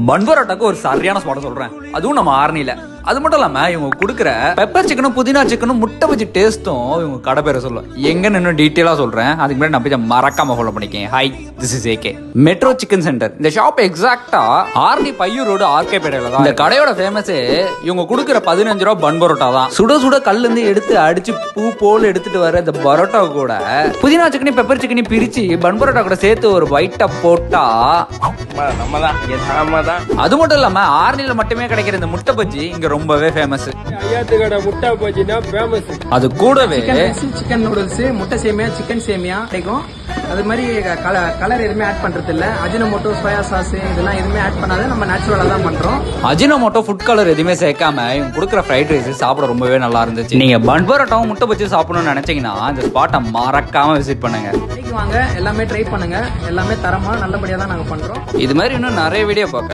பன் பரோட்டாக்கு ஒரு சரியான ஸ்பாட் சொல்றேன், அதுவும் நம்ம ஆரணியில. அது மட்டும் இல்லாம இவங்க கொடுக்குற பெப்பர் சிக்கனும் புதினா சிக்கனும் முட்டை வச்சு டேஸ்ட்டும் இவங்க கடை பேரை சொல்லுவேன். எங்கன்னு இன்னும் டீட்டெயிலா சொல்றேன், அதுக்கு முன்னாடி நான் போய் மறக்காம ஃபாலோ பண்ணிக்கேன். Hi, this is AK. Metro chicken centre. இந்த ஷாப் எக்ஸாக்டா ஆர்டி பையூர் ரோடு ஆர்கே பேட்டையில தான். இந்த கடையோட ஃபேமஸே இவங்க கொடுக்குற 15 ரூபா பன் பரோட்டா தான். சுட சுட கல்ல இருந்து எடுத்து அடிச்சு பூ போல எடுத்துட்டு வர இந்த பரோட்டா கூட புதினா சிக்கனி பெப்பர் சிக்கனி பிரிச்சு பன் பரோட்டா கூட சேர்த்து ஒரு வைட்டா போட்டா அது மட்டும் இல்லாம ஆர்னில மட்டுமே கிடைக்கிற இந்த முட்டை பஜ்ஜி இங்க ரொம்பவே ஃபேமஸ். முட்டை பஜ்ஜினா ஃபேமஸ். அது கூடவே சிக்கன் நூடுல்ஸ், முட்டை சேமியா, சிக்கன் சேமியா கிடைக்கும். அது மாதிரி கலர் எதுவுமே ஆட் பண்றது இல்ல. அஜினோமோட்டோ, சோயா சாஸ் இதெல்லாம் எதுவுமே ஆட் பண்ணாத நம்ம நேச்சுரலா தான் பண்றோம். அஜினோமோட்டோ, ஃபுட் கலர் எதுவுமே சேர்க்காம இவங்க கொடுக்குற ஃப்ரைட் ரைஸ் சாப்பிட ரொம்பவே நல்லா இருந்துச்சு. நீங்க பன் பரோட்டாவும் முட்டை பஜ்ஜி சாப்பிடணும்னு நினைச்சீங்கன்னா இந்த ஸ்பாட்டை மறக்காம விசிட் பண்ணுங்க. வாங்க, எல்லாமே ட்ரை பண்ணுங்க. எல்லாமே தரமா நல்லபடியா தான் நாங்க பண்றோம். இது மாதிரி இன்னும் நிறைய வீடியோ பார்க்க